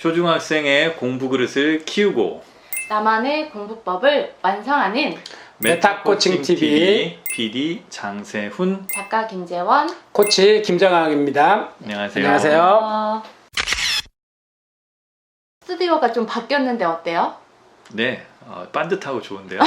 초중학생의 공부 그릇을 키우고 나만의 공부법을 완성하는 메타코칭TV PD 장세훈, 작가 김재원, 코치 김정학입니다. 안녕하세요. 안녕하세요. 스튜디오가 좀 바뀌었는데 어때요? 네, 반듯하고 좋은데요.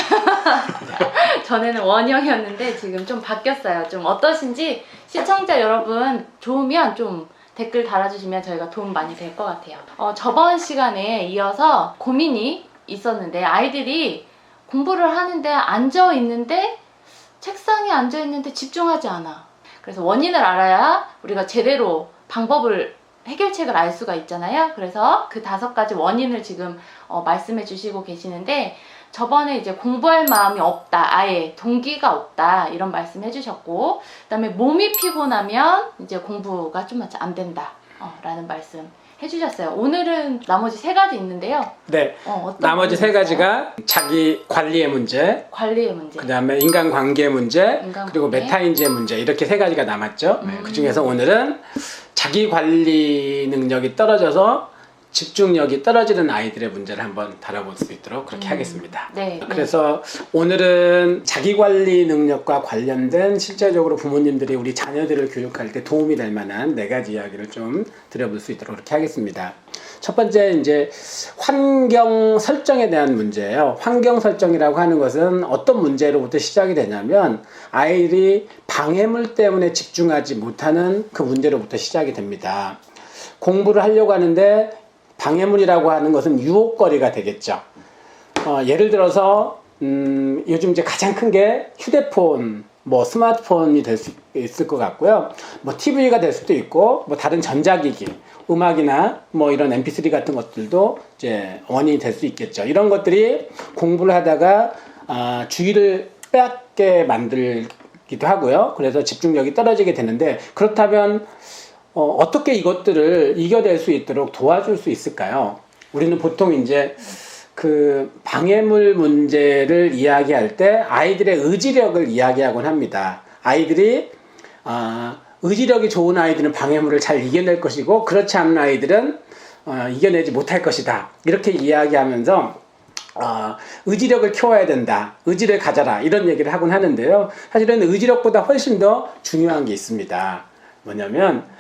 전에는 원형이었는데 지금 좀 바뀌었어요. 좀 어떠신지 시청자 여러분 좋으면 좀 댓글 달아주시면 저희가 도움 많이 될 것 같아요. 저번 시간에 이어서 고민이 있었는데 아이들이 공부를 하는데 앉아있는데 책상에 앉아있는데 집중하지 않아. 그래서 원인을 알아야 우리가 제대로 방법을 해결책을 알 수가 있잖아요. 그래서 그 5가지 원인을 지금 말씀해 주시고 계시는데 저번에 이제 공부할 마음이 없다, 아예 동기가 없다 이런 말씀 해주셨고, 그 다음에 몸이 피곤하면 이제 공부가 좀 안 된다 라는 말씀 해주셨어요. 오늘은 나머지 3가지 있는데요. 네, 어떤 나머지 부분이 3가지가 자기 관리의 문제, 관리의 문제, 그 다음에 인간관계의 문제, 인간관계. 그리고 메타인지의 문제, 이렇게 3가지가 남았죠. 그 중에서 오늘은 자기 관리 능력이 떨어져서 집중력이 떨어지는 아이들의 문제를 한번 다뤄볼 수 있도록 그렇게 하겠습니다. 네, 그래서 오늘은 자기관리 능력과 관련된 실제적으로 부모님들이 우리 자녀들을 교육할 때 도움이 될 만한 4가지 이야기를 좀 드려볼 수 있도록 그렇게 하겠습니다. 첫 번째, 이제 환경 설정에 대한 문제예요. 환경 설정이라고 하는 것은 어떤 문제로부터 시작이 되냐면 아이들이 방해물 때문에 집중하지 못하는 그 문제로부터 시작이 됩니다. 공부를 하려고 하는데 방해물이라고 하는 것은 유혹거리가 되겠죠. 예를 들어서 요즘 이제 가장 큰 게 휴대폰, 뭐 스마트폰이 될 수 있을 것 같고요. 뭐 TV가 될 수도 있고, 뭐 다른 전자기기, 음악이나 뭐 이런 MP3 같은 것들도 이제 원인이 될 수 있겠죠. 이런 것들이 공부를 하다가 주의를 빼앗게 만들기도 하고요. 그래서 집중력이 떨어지게 되는데, 그렇다면 어떻게 이것들을 이겨낼 수 있도록 도와줄 수 있을까요? 우리는 보통 이제 그 방해물 문제를 이야기할 때 아이들의 의지력을 이야기하곤 합니다. 아이들이 의지력이 좋은 아이들은 방해물을 잘 이겨낼 것이고 그렇지 않은 아이들은 이겨내지 못할 것이다. 이렇게 이야기하면서 의지력을 키워야 된다. 의지를 가져라. 이런 얘기를 하곤 하는데요. 사실은 의지력보다 훨씬 더 중요한 게 있습니다. 뭐냐면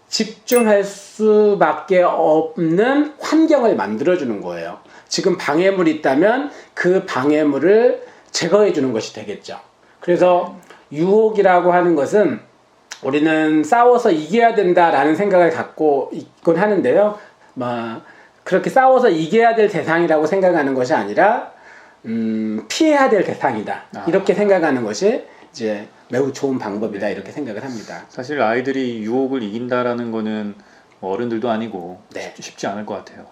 집중할 수밖에 없는 환경을 만들어주는 거예요. 지금 방해물이 있다면 그 방해물을 제거해 주는 것이 되겠죠. 그래서 유혹이라고 하는 것은 우리는 싸워서 이겨야 된다라는 생각을 갖고 있곤 하는데요. 그렇게 싸워서 이겨야 될 대상이라고 생각하는 것이 아니라 피해야 될 대상이다. 이렇게 생각하는 것이 이제 매우 좋은 방법이다. 이렇게 생각을 합니다. 사실 아이들이 유혹을 이긴다라는 거는 어른들도 아니고 쉽지 않을 것 같아요.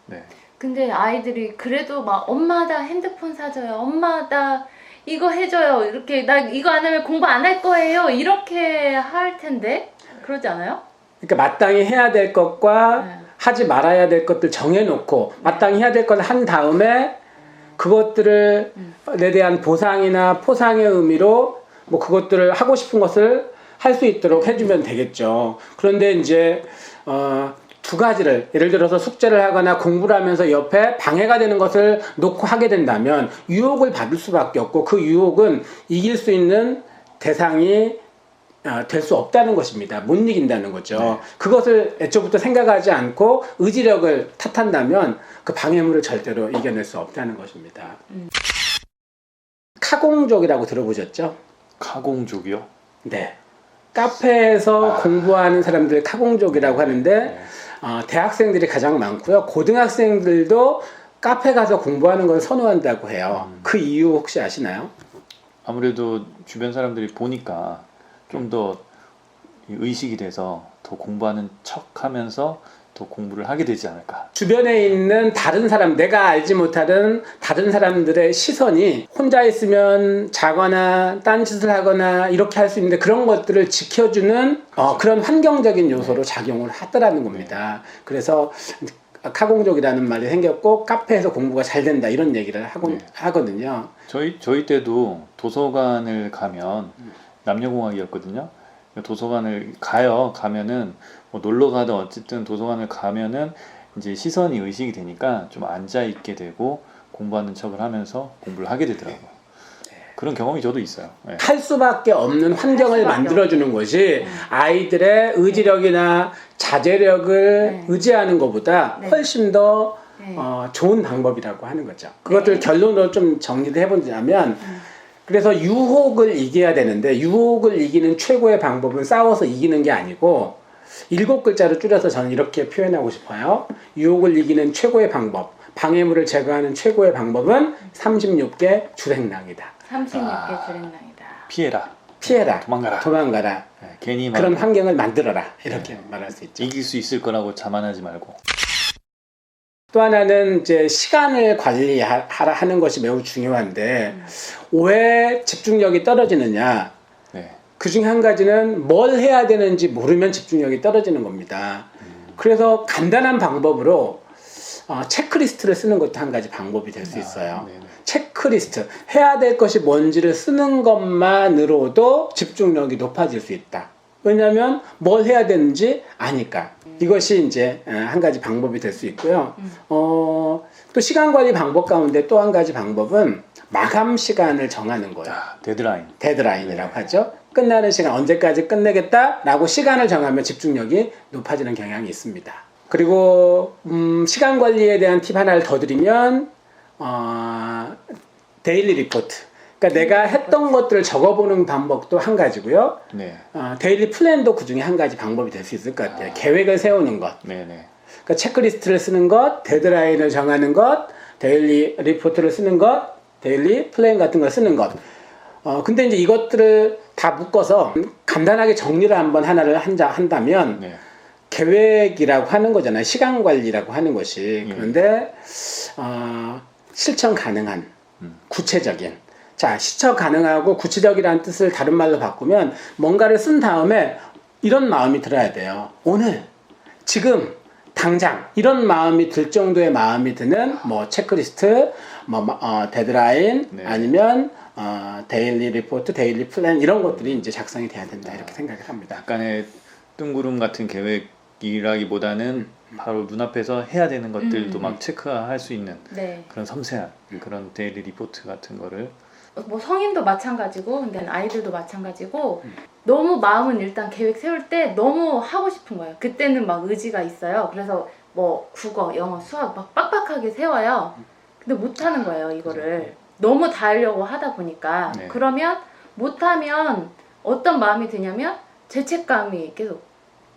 네. 근데 아이들이 그래도 막 엄마 나 핸드폰 사줘요, 엄마 나 이거 해줘요, 이렇게 나 이거 안 하면 공부 안 할 거예요 이렇게 할 텐데 그러지 않아요? 그러니까 마땅히 해야 될 것과 하지 말아야 될 것들 정해놓고 마땅히 해야 될 걸 한 다음에 그것들에 대한 보상이나 포상의 의미로 뭐 그것들을 하고 싶은 것을 할 수 있도록 해주면 되겠죠. 그런데 이제 2가지를 예를 들어서 숙제를 하거나 공부를 하면서 옆에 방해가 되는 것을 놓고 하게 된다면 유혹을 받을 수밖에 없고 그 유혹은 이길 수 있는 대상이 될 수 없다는 것입니다. 못 이긴다는 거죠. 네. 그것을 애초부터 생각하지 않고 의지력을 탓한다면 그 방해물을 절대로 이겨낼 수 없다는 것입니다. 카공족이라고 들어보셨죠? 카공족이요? 네. 카페에서 공부하는 사람들 카공족이라고 하는데 대학생들이 가장 많고요. 고등학생들도 카페 가서 공부하는 걸 선호한다고 해요. 그 이유 혹시 아시나요? 아무래도 주변 사람들이 보니까 좀 더 의식이 돼서 더 공부하는 척하면서 더 공부를 하게 되지 않을까. 주변에 있는 다른 사람, 내가 알지 못하는 다른 사람들의 시선이 혼자 있으면 자거나 딴짓을 하거나 이렇게 할 수 있는데 그런 것들을 지켜주는 그런 환경적인 요소로 작용을 하더라는 겁니다. 그래서 카공족이라는 말이 생겼고 카페에서 공부가 잘 된다 이런 얘기를 하거든요. 저희 때도 도서관을 가면 남녀공학이었거든요. 도서관을 가면은 뭐 놀러 가든 어쨌든 도서관을 가면은 이제 시선이 의식이 되니까 좀 앉아 있게 되고 공부하는 척을 하면서 공부를 하게 되더라고요. 그런 경험이 저도 있어요. 네. 할 수밖에 없는 환경을 만들어주는 것이 아이들의 의지력이나 자제력을 네. 의지하는 것보다 네. 훨씬 더 네. 좋은 방법이라고 하는 거죠. 그것들 네. 결론으로 좀 정리를 해보자면 그래서 유혹을 이겨야 되는데 유혹을 이기는 최고의 방법은 싸워서 이기는 게 아니고 7글자로 줄여서 저는 이렇게 표현하고 싶어요. 유혹을 이기는 최고의 방법, 방해물을 제거하는 최고의 방법은 36개 주행랑이다. 36개 주행랑이다. 피해라. 도망가라. 네, 괜히 그런 막 환경을 만들어라. 이렇게 말할 수 있죠. 이길 수 있을 거라고 자만하지 말고. 또 하나는 이제 시간을 관리하는 것이 매우 중요한데 왜 집중력이 떨어지느냐? 네. 그 중에 한 가지는 뭘 해야 되는지 모르면 집중력이 떨어지는 겁니다. 그래서 간단한 방법으로 체크리스트를 쓰는 것도 한 가지 방법이 될 수 있어요. 네네. 체크리스트, 해야 될 것이 뭔지를 쓰는 것만으로도 집중력이 높아질 수 있다. 왜냐하면 뭘 해야 되는지 아니까. 이것이 이제 한 가지 방법이 될 수 있고요. 또 시간 관리 방법 가운데 또 한 가지 방법은 마감 시간을 정하는 거예요. 데드라인이라고 하죠. 끝나는 시간, 언제까지 끝내겠다라고 시간을 정하면 집중력이 높아지는 경향이 있습니다. 그리고 시간 관리에 대한 팁 하나를 더 드리면 데일리 리포트. 그러니까 내가 했던 것들을 적어보는 방법도 한 가지고요. 네. 데일리 플랜도 그 중에 한 가지 방법이 될 수 있을 것 같아요. 계획을 세우는 것. 네네. 그러니까 체크리스트를 쓰는 것, 데드라인을 정하는 것, 데일리 리포트를 쓰는 것, 데일리 플랜 같은 걸 쓰는 것. 근데 이제 이것들을 다 묶어서 간단하게 정리를 한번 하나를 한다면 네. 계획이라고 하는 거잖아요. 시간 관리라고 하는 것이. 그런데 실천 가능한, 구체적인. 자, 실천 가능하고 구체적이라는 뜻을 다른 말로 바꾸면 뭔가를 쓴 다음에 이런 마음이 들어야 돼요. 오늘, 지금, 당장 이런 마음이 들 정도의 마음이 드는 뭐 체크리스트, 데드라인, 네. 아니면 데일리 리포트, 데일리 플랜 이런 것들이 이제 작성이 돼야 된다 이렇게 생각을 합니다. 약간의 뜬구름 같은 계획이라기보다는 바로 눈앞에서 해야 되는 것들도 막 체크할 수 있는 네. 그런 섬세한 그런 데일리 리포트 같은 거를 뭐 성인도 마찬가지고 근데 아이들도 마찬가지고 너무 마음은 일단 계획 세울 때 너무 하고 싶은 거예요. 그때는 막 의지가 있어요. 그래서 뭐 국어, 영어, 수학 막 빡빡하게 세워요. 근데 못하는 거예요 이거를. 너무 다 하려고 하다 보니까. 네. 그러면 못하면 어떤 마음이 드냐면 죄책감이 계속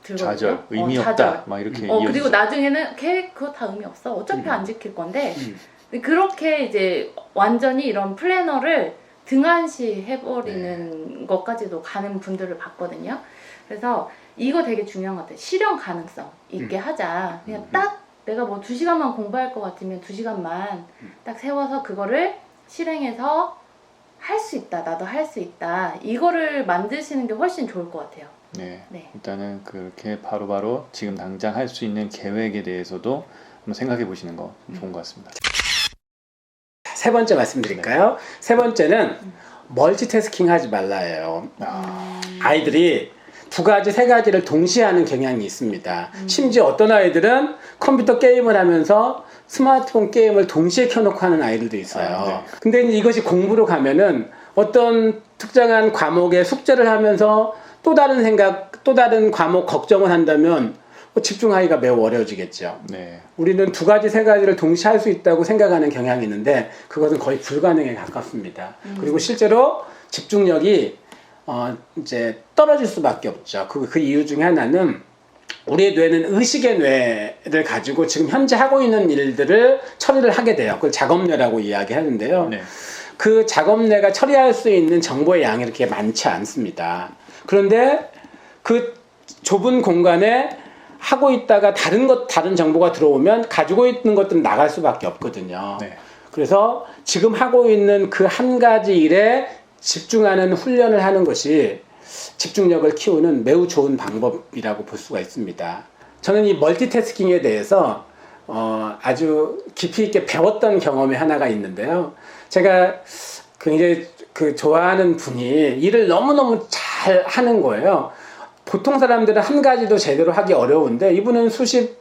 들거든요. 좌절, 의미 좌절. 없다 막 이렇게 이어지죠. 그리고 나중에는 계획 그거 다 의미 없어. 어차피 안 지킬 건데 그렇게 이제 완전히 이런 플래너를 등한시 해버리는 것까지도 가는 분들을 봤거든요. 그래서 이거 되게 중요한 것 같아요. 실현 가능성 있게 하자. 그냥 딱 내가 뭐 2시간만 공부할 것 같으면 2시간만 딱 세워서 그거를 실행해서 할 수 있다. 나도 할 수 있다. 이거를 만드시는 게 훨씬 좋을 것 같아요. 네. 네. 일단은 그렇게 바로바로 지금 당장 할 수 있는 계획에 대해서도 한번 생각해 보시는 거 좋은 것 같습니다. 세 번째 말씀드릴까요? 세 번째는 멀티태스킹 하지 말라예요. 아이들이 두 가지, 세 가지를 동시에 하는 경향이 있습니다. 심지어 어떤 아이들은 컴퓨터 게임을 하면서 스마트폰 게임을 동시에 켜놓고 하는 아이들도 있어요. 네. 근데 이것이 공부로 가면은 어떤 특정한 과목에 숙제를 하면서 또 다른 생각, 또 다른 과목 걱정을 한다면 집중하기가 매우 어려워지겠죠. 네. 우리는 두 가지, 세 가지를 동시에 할 수 있다고 생각하는 경향이 있는데 그것은 거의 불가능에 가깝습니다. 그리고 실제로 집중력이 이제 떨어질 수밖에 없죠. 그 이유 중에 하나는 우리의 뇌는 의식의 뇌를 가지고 지금 현재 하고 있는 일들을 처리를 하게 돼요. 그걸 작업뇌라고 이야기하는데요. 네. 그 작업뇌가 처리할 수 있는 정보의 양이 이렇게 많지 않습니다. 그런데 그 좁은 공간에 하고 있다가 다른 정보가 들어오면 가지고 있는 것들은 나갈 수밖에 없거든요. 네. 그래서 지금 하고 있는 그 한 가지 일에 집중하는 훈련을 하는 것이 집중력을 키우는 매우 좋은 방법이라고 볼 수가 있습니다. 저는 이 멀티태스킹에 대해서 아주 깊이 있게 배웠던 경험이 하나가 있는데요. 제가 굉장히 좋아하는 분이 일을 너무너무 잘 하는 거예요. 보통 사람들은 한 가지도 제대로 하기 어려운데 이분은 수십,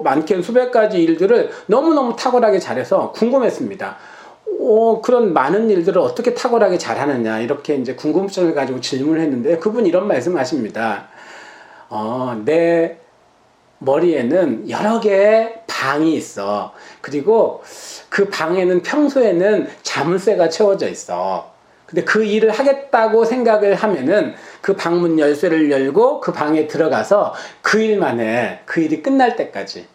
많게는 수백 가지 일들을 너무너무 탁월하게 잘해서 궁금했습니다. 그런 많은 일들을 어떻게 탁월하게 잘하느냐 이렇게 이제 궁금증을 가지고 질문을 했는데 그분이 이런 말씀을 하십니다. 내 머리에는 여러 개의 방이 있어. 그리고 그 방에는 평소에는 자물쇠가 채워져 있어. 근데 그 일을 하겠다고 생각을 하면은 그 방문 열쇠를 열고 그 방에 들어가서 그 일만 해. 그 일이 끝날 때까지.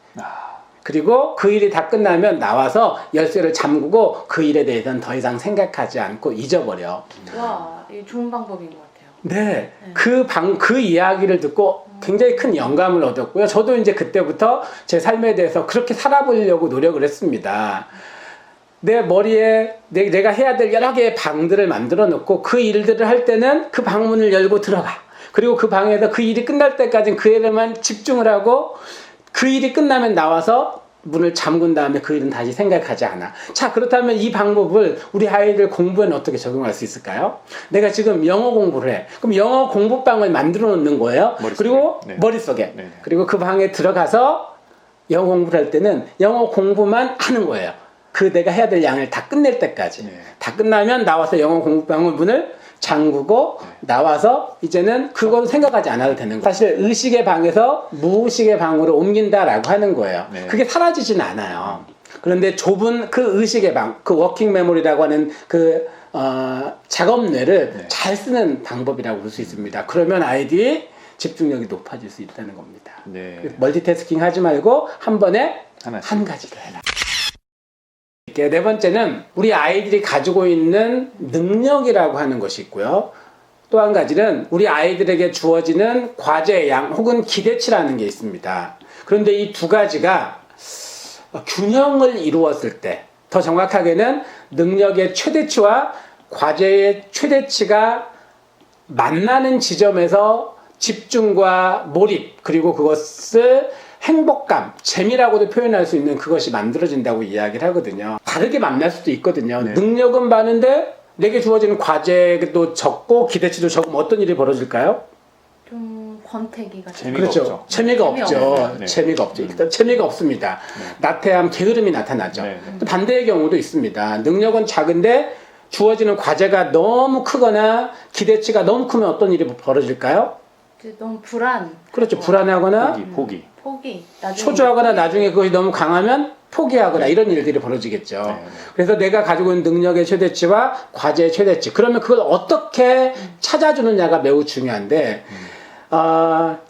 그리고 그 일이 다 끝나면 나와서 열쇠를 잠그고 그 일에 대해서는 더 이상 생각하지 않고 잊어버려. 와, 이게 좋은 방법인 것 같아요. 네. 그 이야기를 듣고 굉장히 큰 영감을 얻었고요. 저도 이제 그때부터 제 삶에 대해서 그렇게 살아보려고 노력을 했습니다. 내 머리에 내가 해야 될 여러 개의 방들을 만들어 놓고 그 일들을 할 때는 그 방문을 열고 들어가. 그리고 그 방에서 그 일이 끝날 때까지는 그 일에만 집중을 하고 그 일이 끝나면 나와서 문을 잠근 다음에 그 일은 다시 생각하지 않아. 자, 그렇다면 이 방법을 우리 아이들 공부에는 어떻게 적용할 수 있을까요? 내가 지금 영어 공부를 해. 그럼 영어 공부방을 만들어 놓는 거예요. 머릿속에. 그리고 네. 머릿속에. 네. 그리고 그 방에 들어가서 영어 공부를 할 때는 영어 공부만 하는 거예요. 그 내가 해야 될 양을 다 끝낼 때까지. 네. 다 끝나면 나와서 영어 공부방을 문을 잠그고 나와서 이제는 그건 생각하지 않아도 되는 거예요. 사실 의식의 방에서 무의식의 방으로 옮긴다라고 하는 거예요. 네. 그게 사라지진 않아요. 그런데 좁은 그 의식의 방, 그 워킹 메모리라고 하는 그 작업뇌를 네. 잘 쓰는 방법이라고 볼 수 있습니다. 그러면 아이들이 집중력이 높아질 수 있다는 겁니다. 네. 그래서 멀티태스킹 하지 말고 한 번에 하나씩. 한 가지를 해라. 네 번째는 우리 아이들이 가지고 있는 능력이라고 하는 것이 있고요. 또 한 가지는 우리 아이들에게 주어지는 과제의 양 혹은 기대치라는 게 있습니다. 그런데 이 두 가지가 균형을 이루었을 때, 더 정확하게는 능력의 최대치와 과제의 최대치가 만나는 지점에서 집중과 몰입, 그리고 그것을 행복감, 재미라고도 표현할 수 있는 그것이 만들어진다고 이야기를 하거든요. 다르게 만날 수도 있거든요. 네. 능력은 많은데 내게 주어지는 과제도 적고 기대치도 적으면 어떤 일이 벌어질까요? 좀 권태기가 재미가 그렇죠. 없죠. 재미가 재미없어요. 없죠. 네. 재미가 없죠. 일단 재미가 없습니다. 나태함, 게으름이 나타나죠. 네. 또 반대의 경우도 있습니다. 능력은 작은데 주어지는 과제가 너무 크거나 기대치가 너무 크면 어떤 일이 벌어질까요? 이제 너무 불안. 그렇죠. 불안하거나 포기. 포기. 나중에 초조하거나 나중에 그것이 너무 강하면 포기하거나 이런 일들이 벌어지겠죠. 네. 그래서 내가 가지고 있는 능력의 최대치와 과제의 최대치, 그러면 그걸 어떻게 찾아주느냐가 매우 중요한데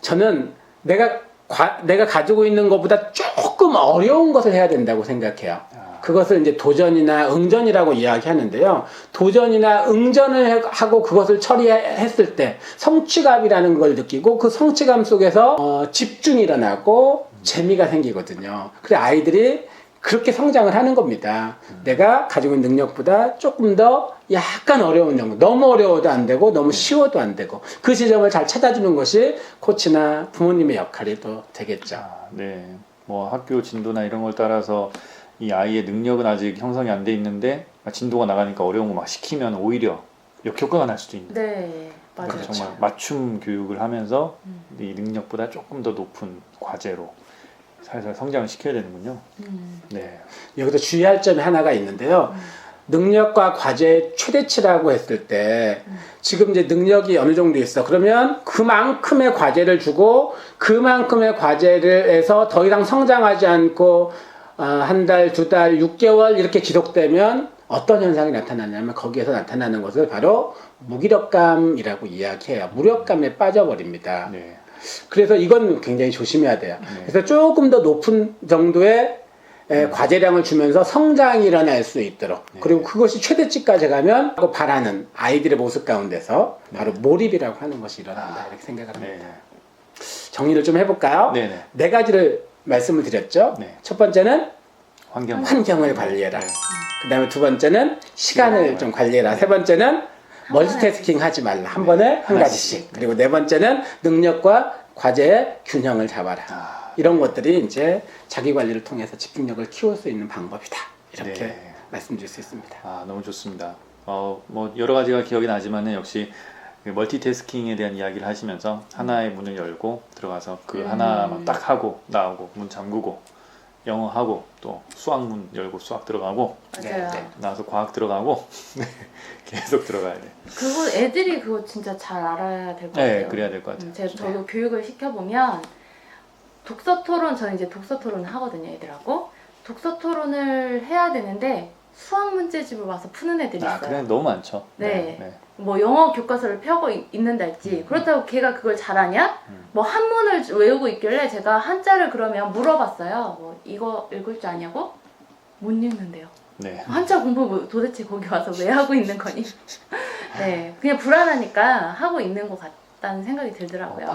저는 내가 가지고 있는 것보다 조금 어려운 것을 해야 된다고 생각해요. 그것을 이제 도전이나 응전이라고 이야기하는데요. 도전이나 응전을 하고 그것을 처리했을 때 성취감이라는 걸 느끼고 그 성취감 속에서 집중이 일어나고 재미가 생기거든요. 그래 아이들이 그렇게 성장을 하는 겁니다. 내가 가지고 있는 능력보다 조금 더 약간 어려운 정도, 너무 어려워도 안 되고 너무 쉬워도 안 되고 그 지점을 잘 찾아주는 것이 코치나 부모님의 역할이 또 되겠죠. 네. 뭐 학교 진도나 이런 걸 따라서 이 아이의 능력은 아직 형성이 안 돼 있는데 진도가 나가니까 어려운 거 막 시키면 오히려 역효과가 날 수도 있는. 네, 맞아요. 그렇죠. 정말 맞춤 교육을 하면서 이 능력보다 조금 더 높은 과제로 살살 성장을 시켜야 되는군요. 네. 여기서 주의할 점이 하나가 있는데요. 능력과 과제의 최대치라고 했을 때 지금 이제 능력이 어느 정도 있어. 그러면 그만큼의 과제를 주고 그만큼의 과제를 해서 더 이상 성장하지 않고 한 달, 두 달, 6개월 이렇게 지속되면 어떤 현상이 나타나냐면 거기에서 나타나는 것을 바로 무기력감이라고 이야기해요. 무력감에 빠져버립니다. 네. 그래서 이건 굉장히 조심해야 돼요. 네. 그래서 조금 더 높은 정도의 과제량을 주면서 성장이 일어날 수 있도록 네. 그리고 그것이 최대치까지 가면 바라는 아이들의 모습 가운데서 바로 몰입이라고 하는 것이 일어난다 이렇게 생각을 합니다. 네. 정리를 좀 해볼까요? 네. 네. 네 가지를 말씀을 드렸죠. 네. 첫 번째는 환경. 환경을 관리해라. 네. 그 다음에 두 번째는 시간을 좀 관리해라. 세 번째는 멀티태스킹 하지 말라. 한 번에 한 가지씩. 그리고 네 번째는 능력과 과제의 균형을 잡아라. 이런 것들이 이제 자기 관리를 통해서 집중력을 키울 수 있는 방법이다. 이렇게 네. 말씀드릴 수 있습니다. 너무 좋습니다. 뭐 여러 가지가 기억이 나지만은 역시 그 멀티태스킹에 대한 이야기를 하시면서 하나의 문을 열고 들어가서 그 하나만 딱 하고 나오고 문 잠그고 영어 하고 또 수학 문 열고 수학 들어가고 맞아요. 나와서 과학 들어가고 계속 들어가야 돼. 그거 애들이 그거 진짜 잘 알아야 될 것 같아요. 네, 그래야 될 것 같아요. 저도 교육을 시켜보면 독서 토론, 저는 이제 독서 토론을 하거든요, 애들하고. 독서 토론을 해야 되는데 수학 문제집을 와서 푸는 애들이 있어요. 그래 너무 많죠. 네. 뭐 영어 교과서를 펴고 있는달지 그렇다고 걔가 그걸 잘하냐? 뭐 한문을 외우고 있길래 제가 한자를 그러면 물어봤어요. 뭐 이거 읽을 줄 아냐고? 못 읽는데요. 네. 한자 공부 뭐 도대체 거기 와서 왜 하고 있는 거니? 네, 그냥 불안하니까 하고 있는 것 같다는 생각이 들더라고요.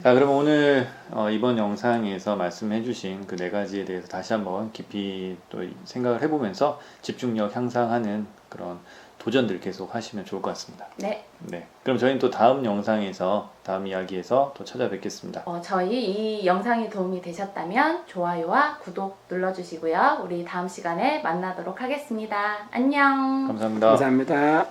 자, 그러면 오늘 이번 영상에서 말씀해주신 그 4가지에 대해서 다시 한번 깊이 또 생각을 해보면서 집중력 향상하는 그런 도전들 계속 하시면 좋을 것 같습니다. 네. 네. 그럼 저희는 또 다음 영상에서, 다음 이야기에서 또 찾아뵙겠습니다. 저희 이 영상이 도움이 되셨다면 좋아요와 구독 눌러주시고요. 우리 다음 시간에 만나도록 하겠습니다. 안녕. 감사합니다. 감사합니다.